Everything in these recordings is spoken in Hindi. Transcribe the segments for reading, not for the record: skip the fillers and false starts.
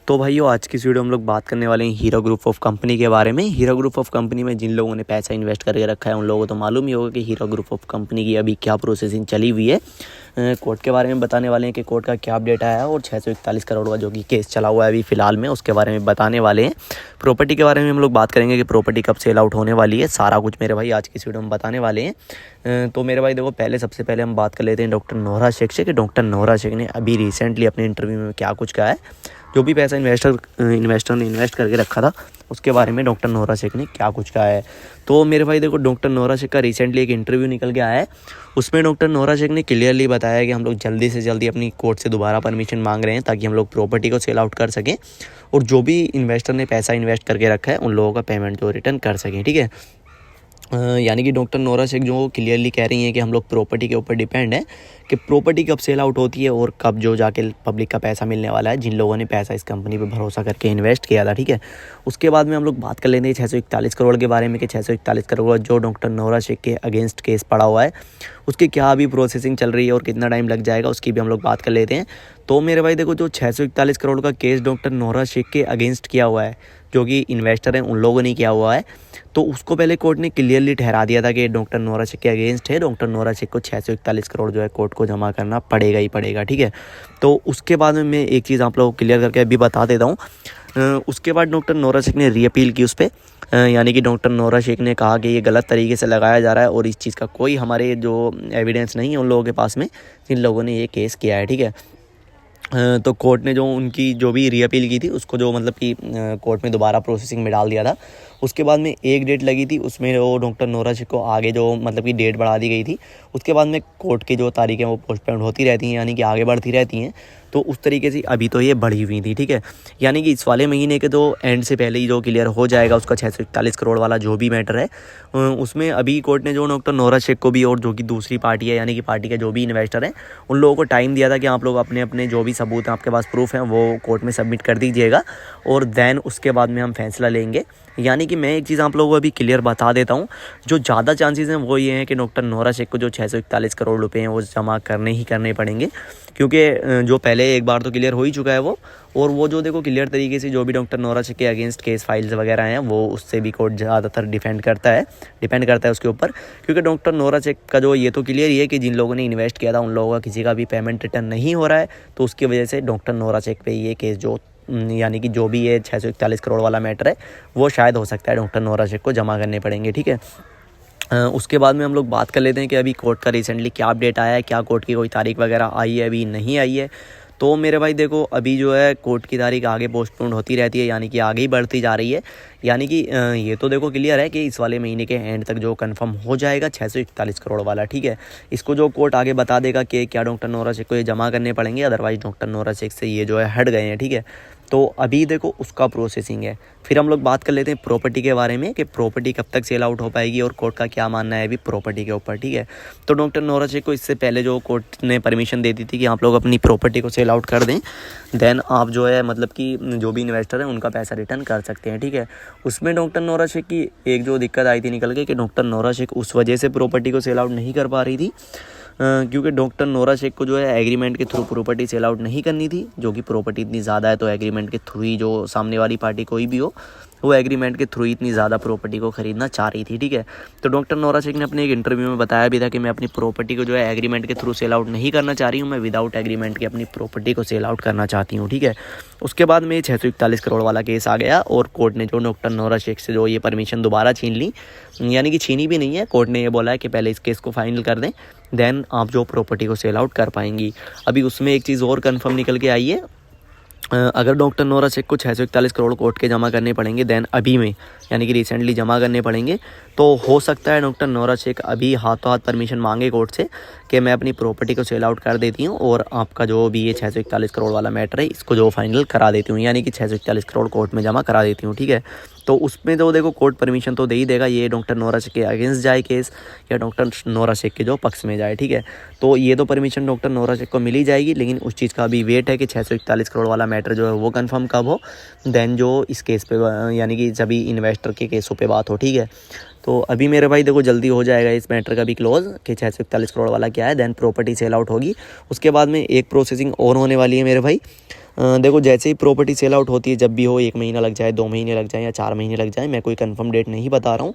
तो भाइयों आज की इस वीडियो हम लोग बात करने वाले हैं हीरो ग्रुप ऑफ कंपनी के बारे में। हीरो ग्रुप ऑफ कंपनी में जिन लोगों ने पैसा इन्वेस्ट करके रखा है उन लोगों को तो मालूम ही होगा कि हीरो ग्रुप ऑफ कंपनी की अभी क्या प्रोसेसिंग चली हुई है। कोर्ट के बारे में बताने वाले हैं कि कोर्ट का क्या अपडेट आया है और 641 करोड़ का जो कि केस चला हुआ है अभी फ़िलहाल में उसके बारे में बताने वाले हैं। प्रॉपर्टी के बारे में हम लोग बात करेंगे कि प्रॉपर्टी कब सेल आउट होने वाली है, सारा कुछ मेरे भाई आज की इस वीडियो में बताने वाले हैं। तो मेरे भाई देखो सबसे पहले हम बात कर लेते हैं डॉक्टर नोहरा शेख से कि डॉक्टर नोहरा शेख ने अभी रिसेंटली अपने इंटरव्यू में क्या कुछ कहा है। जो भी पैसा इन्वेस्टर ने इन्वेस्ट करके रखा था उसके बारे में डॉक्टर नोहरा शेख ने क्या कुछ कहा है। तो मेरे भाई देखो डॉक्टर नोहरा शेख का रिसेंटली एक इंटरव्यू निकल के आया है। उसमें डॉक्टर नोहरा शेख ने क्लियरली बताया कि हम लोग जल्दी से जल्दी अपनी कोर्ट से दोबारा परमिशन मांग रहे हैं ताकि हम लोग प्रॉपर्टी को सेल आउट कर सकें और जो भी इन्वेस्टर ने पैसा इन्वेस्ट करके रखा है उन लोगों का पेमेंट जो रिटर्न कर सकें। ठीक है, यानी कि डॉक्टर नोहरा शेख जो क्लियरली कह रही हैं कि हम लोग प्रॉपर्टी के ऊपर डिपेंड है कि प्रॉपर्टी कब सेल आउट होती है और कब जो जाके पब्लिक का पैसा मिलने वाला है जिन लोगों ने पैसा इस कंपनी पे भरोसा करके इन्वेस्ट किया था। ठीक है, उसके बाद में हम लोग बात कर लेते हैं 641 करोड़ के बारे में कि 641 करोड़ जो डॉक्टर नोहरा शेख के अगेंस्ट केस पड़ा हुआ है उसकी क्या अभी प्रोसेसिंग चल रही है और कितना टाइम लग जाएगा उसकी भी हम लोग बात कर लेते हैं। तो मेरे भाई देखो जो 641 करोड़ का केस डॉक्टर नोहरा शेख के अगेंस्ट किया हुआ है जो कि इन्वेस्टर हैं उन लोगों ने किया हुआ है, तो उसको पहले कोर्ट ने क्लियरली ठहरा दिया था कि डॉक्टर नोहरा शेख के अगेंस्ट है। डॉक्टर नोहरा शेख को 641 करोड़ जो है कोर्ट को जमा करना पड़ेगा ही पड़ेगा। ठीक है, तो उसके बाद में मैं एक चीज़ आप लोगों को क्लियर करके अभी बता देता हूँ। उसके बाद डॉक्टर नोहरा शेख ने रीअपील की उस पर, यानी कि डॉक्टर नोहरा शेख ने कहा कि ये गलत तरीके से लगाया जा रहा है और इस चीज़ का कोई हमारे जो एविडेंस नहीं है उन लोगों के पास में जिन लोगों ने ये केस किया है। ठीक है, तो कोर्ट ने जो उनकी जो भी रीअपील की थी उसको जो मतलब कि कोर्ट में दोबारा प्रोसेसिंग में डाल दिया था। उसके बाद में एक डेट लगी थी उसमें वो डॉक्टर नोहरा शेख को आगे जो मतलब कि डेट बढ़ा दी गई थी। उसके बाद में कोर्ट की जो तारीखें वो पोस्टपोन होती रहती हैं यानी कि आगे बढ़ती रहती हैं, तो उस तरीके से अभी तो ये बढ़ी हुई थी। ठीक है, यानी कि इस वाले महीने के तो एंड से पहले ही जो क्लियर हो जाएगा उसका 641 करोड़ वाला जो भी मैटर है उसमें अभी कोर्ट ने जो डॉक्टर नोहरा शेख को भी और जो कि दूसरी पार्टी है यानी कि पार्टी के जो भी इन्वेस्टर हैं उन लोगों को टाइम दिया था कि आप लोग अपने अपने जो भी सबूत हैं आपके पास प्रूफ हैं वो कोर्ट में सबमिट कर दीजिएगा और देन उसके बाद में हम फैसला लेंगे। यानी कि मैं एक चीज़ आप लोगों को अभी क्लियर बता देता हूँ, जो ज़्यादा चांसेस हैं वो ये हैं कि डॉक्टर नोहरा शेख को जो 641 करोड़ रुपए हैं वो जमा करने पड़ेंगे, क्योंकि जो पहले एक बार तो क्लियर हो ही चुका है वो, और वो जो देखो क्लियर तरीके से जो भी डॉक्टर नोहरा शेख के अगेंस्ट केस फाइल्स वगैरह हैं वो उससे भी कोर्ट ज़्यादातर डिपेंड करता है उसके ऊपर, क्योंकि डॉक्टर नोहरा शेख का जो ये तो क्लियर ही है कि जिन लोगों ने इन्वेस्ट किया था उन लोगों का किसी का भी पेमेंट रिटर्न नहीं हो रहा है, तो उसकी वजह से डॉक्टर नोहरा शेख पे ये केस जो यानी कि जो भी ये 641 करोड़ वाला मैटर है वो शायद हो सकता है डॉक्टर नोहरा शेख को जमा करने पड़ेंगे। ठीक है, उसके बाद में हम लोग बात कर लेते हैं कि अभी कोर्ट का रिसेंटली क्या अपडेट आया है, क्या कोर्ट की कोई तारीख वगैरह आई है अभी नहीं आई है। तो मेरे भाई देखो अभी जो है कोर्ट की तारीख आगे पोस्टपोन होती रहती है यानी कि आगे ही बढ़ती जा रही है, यानी कि ये तो देखो क्लियर है कि इस वाले महीने के एंड तक जो कंफर्म हो जाएगा 641 करोड़ वाला। ठीक है, इसको जो कोर्ट आगे बता देगा कि क्या डॉक्टर नोहरा शेख को ये जमा करने पड़ेंगे, अदरवाइज डॉक्टर नोहरा शेख से ये जो है हट गए हैं। ठीक है, तो अभी देखो उसका प्रोसेसिंग है। फिर हम लोग बात कर लेते हैं प्रॉपर्टी के बारे में कि प्रॉपर्टी कब तक सेल आउट हो पाएगी और कोर्ट का क्या मानना है अभी प्रॉपर्टी के ऊपर। ठीक है, तो डॉक्टर नोहरा शेख को इससे पहले जो कोर्ट ने परमिशन दे दी थी कि आप लोग अपनी प्रॉपर्टी को सेल आउट कर दें, देन आप जो है मतलब कि जो भी इन्वेस्टर हैं उनका पैसा रिटर्न कर सकते हैं। ठीक है, उसमें डॉक्टर नोहरा शेख की एक जो दिक्कत आई थी निकल के कि डॉक्टर नोहरा शेख उस वजह से प्रॉपर्टी को सेल आउट नहीं कर पा रही थी क्योंकि डॉक्टर नोहरा शेख को जो है एग्रीमेंट के थ्रू प्रॉपर्टी सेल आउट नहीं करनी थी, जो कि प्रॉपर्टी इतनी ज़्यादा है तो एग्रीमेंट के थ्रू ही जो सामने वाली पार्टी कोई भी हो वो एग्रीमेंट के थ्रू इतनी ज़्यादा प्रॉपर्टी को खरीदना चाह रही थी। ठीक है, तो डॉक्टर नोहरा शेख ने अपने एक इंटरव्यू में बताया भी था कि मैं अपनी प्रॉपर्टी को जो है एग्रीमेंट के थ्रू सेल आउट नहीं करना चाह रही हूँ, मैं विदाउट एग्रीमेंट की अपनी प्रॉपर्टी को सेल आउट करना चाहती हूँ। ठीक है, उसके बाद में 641 करोड़ वाला केस आ गया और कोर्ट ने जो डॉक्टर नोहरा शेख से जो ये परमिशन दोबारा छीन ली, यानी कि छीनी भी नहीं है, कोर्ट ने ये बोला है कि पहले इस केस को फाइनल कर दें देन आप जो प्रॉपर्टी को सेल आउट कर पाएंगी। अभी उसमें एक चीज़ और कंफर्म निकल के आई है, अगर डॉक्टर नोहरा शेख को 641 करोड़ कोर्ट के जमा करने पड़ेंगे देन अभी में यानी कि रिसेंटली जमा करने पड़ेंगे, तो हो सकता है डॉक्टर नोहरा शेख अभी हाथों हाथ परमिशन मांगे कोर्ट से कि मैं अपनी प्रॉपर्टी को सेल आउट कर देती हूँ और आपका जो भी ये 641 करोड़ वाला मैटर है इसको जो फाइनल करा देती हूँ, यानी कि 641 करोड़ कोर्ट में जमा करा देती हूँ। ठीक है, तो उसमें तो देखो कोर्ट परमिशन तो दे ही देगा, ये डॉक्टर नोहरा शेख के अगेंस्ट जाए केस या डॉक्टर नोहरा शेख के जो पक्ष में जाए। ठीक है, तो ये तो परमिशन डॉक्टर नोहरा शेख को मिल ही जाएगी, लेकिन उस चीज़ का अभी वेट है कि 641 करोड़ वाला मैटर जो है वो कंफर्म कब हो, देन जो इस केस पे यानी कि सभी इन्वेस्टर के केसों पे बात हो। ठीक है, तो अभी मेरे भाई देखो जल्दी हो जाएगा इस मैटर का भी क्लोज कि 641 करोड़ वाला क्या है, देन प्रॉपर्टी सेल आउट होगी। उसके बाद में एक प्रोसेसिंग और होने वाली है मेरे भाई, देखो जैसे ही प्रॉपर्टी सेल आउट होती है, जब भी हो 1 महीना लग जाए, 2 महीने लग जाए या 4 महीने लग जाए, मैं कोई कंफर्म डेट नहीं बता रहा हूँ।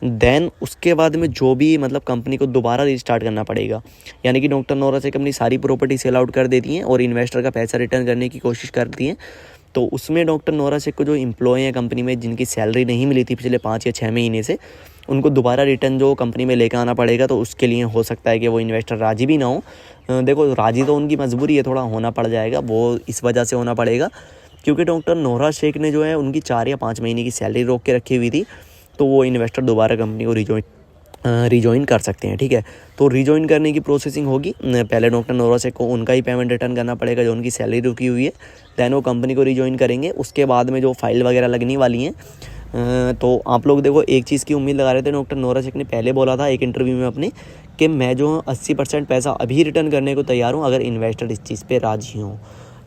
देन उसके बाद में जो भी मतलब कंपनी को दोबारा रिस्टार्ट करना पड़ेगा। यानी कि डॉक्टर नोरासेक अपनी सारी प्रॉपर्टी सेल आउट कर देती हैं और इन्वेस्टर का पैसा रिटर्न करने की कोशिश करती हैं। तो उसमें डॉक्टर नोरासेक को जो एम्प्लॉय हैं कंपनी में, जिनकी सैलरी नहीं मिली थी पिछले 5 या 6 महीने से, उनको दोबारा रिटर्न जो कंपनी में लेकर आना पड़ेगा। तो उसके लिए हो सकता है कि वो इन्वेस्टर राजी भी ना हो। देखो राजी तो उनकी मजबूरी है, थोड़ा होना पड़ जाएगा, वो इस वजह से होना पड़ेगा क्योंकि डॉक्टर नोरासेक ने जो है उनकी 4 या 5 महीने की सैलरी रोक के रखी हुई थी। तो वो इन्वेस्टर दोबारा कंपनी को रिजॉइन कर सकते हैं, ठीक है। तो रिजॉइन करने की प्रोसेसिंग होगी, पहले डॉक्टर नोरासेक को उनका ही पेमेंट रिटर्न करना पड़ेगा जो उनकी सैलरी रुकी हुई है। दैन वो कंपनी को रिजॉइन करेंगे। उसके बाद में जो फाइल वगैरह लगनी वाली हैं, तो आप लोग देखो एक चीज़ की उम्मीद लगा रहे थे। डॉक्टर नोरासेक ने पहले बोला था एक इंटरव्यू में अपने कि मैं जो 80% पैसा अभी रिटर्न करने को तैयार हूँ अगर इन्वेस्टर इस चीज़ पर राजी हों।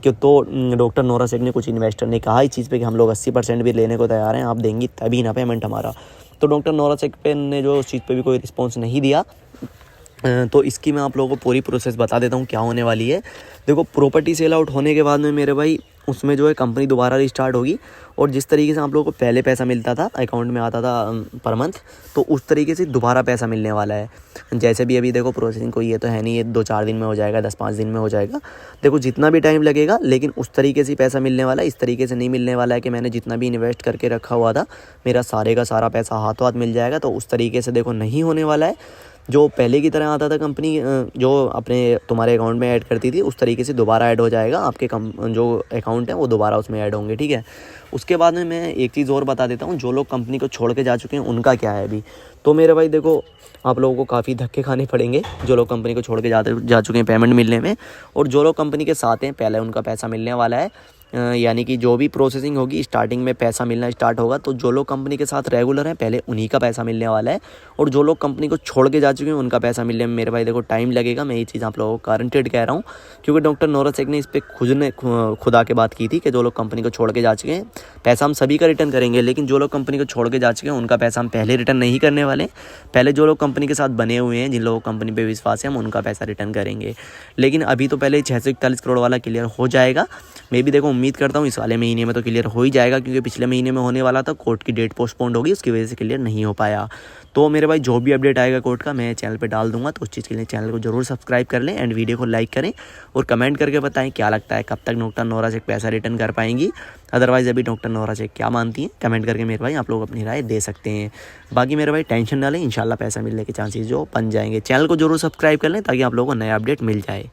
क्यों तो डॉक्टर नोरासेक ने, कुछ इन्वेस्टर ने कहा इस चीज़ पे कि हम लोग 80% भी लेने को तैयार हैं, आप देंगी तभी ना पेमेंट हमारा। तो डॉक्टर नोरासेक पे ने जो उस चीज़ पे भी कोई रिस्पॉन्स नहीं दिया। तो इसकी मैं आप लोगों को पूरी प्रोसेस बता देता हूँ क्या होने वाली है। देखो प्रॉपर्टी सेल आउट होने के बाद में मेरे भाई उसमें जो है कंपनी दोबारा रिस्टार्ट होगी और जिस तरीके से आप लोगों को पहले पैसा मिलता था, अकाउंट में आता था पर मंथ, तो उस तरीके से दोबारा पैसा मिलने वाला है। जैसे भी अभी देखो प्रोसेसिंग कोई ये तो है नहीं, ये 2-4 दिन में हो जाएगा, 10-5 दिन में हो जाएगा। देखो जितना भी टाइम लगेगा, लेकिन उस तरीके से पैसा मिलने वाला है। इस तरीके से नहीं मिलने वाला है कि मैंने जितना भी इन्वेस्ट करके रखा हुआ था मेरा सारे का सारा पैसा हाथों हाथ मिल जाएगा। तो उस तरीके से देखो नहीं होने वाला है। जो पहले की तरह आता था कंपनी जो अपने तुम्हारे अकाउंट में ऐड करती थी, उस तरीके से दोबारा ऐड हो जाएगा। आपके जो अकाउंट है वो दोबारा उसमें ऐड होंगे, ठीक है। उसके बाद में मैं एक चीज़ और बता देता हूँ, जो लोग कंपनी को छोड़ के जा चुके हैं उनका क्या है अभी। तो मेरे भाई देखो आप लोगों को काफ़ी धक्के खाने पड़ेंगे जो लोग कंपनी को छोड़ के जा चुके हैं पेमेंट मिलने में, और जो लोग कंपनी के साथ हैं पहले उनका पैसा मिलने वाला है। यानी कि जो भी प्रोसेसिंग होगी स्टार्टिंग में पैसा मिलना स्टार्ट होगा। तो जो लोग कंपनी के साथ रेगुलर हैं पहले उन्हीं का पैसा मिलने वाला है, और जो लोग कंपनी को छोड़ के जा चुके हैं उनका पैसा मिलने में मेरे भाई देखो टाइम लगेगा। मैं ये चीज़ आप लोगों को गारंटेड कह रहा हूँ क्योंकि डॉक्टर नोरासेक ने इस पर खुद आके बात की थी कि जो लोग कंपनी को छोड़ के जा चुके हैं पैसा हम सभी का रिटर्न करेंगे, लेकिन जो लोग कंपनी को छोड़ के जा चुके हैं उनका पैसा हम पहले रिटर्न नहीं करने वाले। पहले जो लोग कंपनी के साथ बने हुए हैं, जिन लोगों को कंपनी पे विश्वास है, हम उनका पैसा रिटर्न करेंगे। लेकिन अभी तो पहले 641 करोड़ वाला क्लियर हो जाएगा। मैं भी देखो उम्मीद करता हूँ इस वाले महीने में तो क्लियर हो ही जाएगा, क्योंकि पिछले महीने में होने वाला था, कोर्ट की डेट पोस्टपोन्ड होगी, उसकी वजह से क्लियर नहीं हो पाया। तो मेरे भाई जो भी अपडेट आएगा कोर्ट का मैं चैनल पे डाल दूंगा, तो उस चीज़ के लिए चैनल को जरूर सब्सक्राइब कर लें एंड वीडियो को लाइक करें और कमेंट करके बताएं क्या लगता है कब तक डॉक्टर नोरासेक पैसा रिटर्न कर पाएंगी। अदरवाइज अभी डॉक्टर नोरासेक क्या मानती हैं कमेंट करके मेरे भाई आप लोग अपनी राय दे सकते हैं। बाकी मेरे भाई टेंशन ना लें, इंशाल्लाह पैसा मिलने के चांसेस जो बन जाएंगे। चैनल को जरूर सब्सक्राइब कर लें ताकि आप लोगों को नया अपडेट मिल जाए।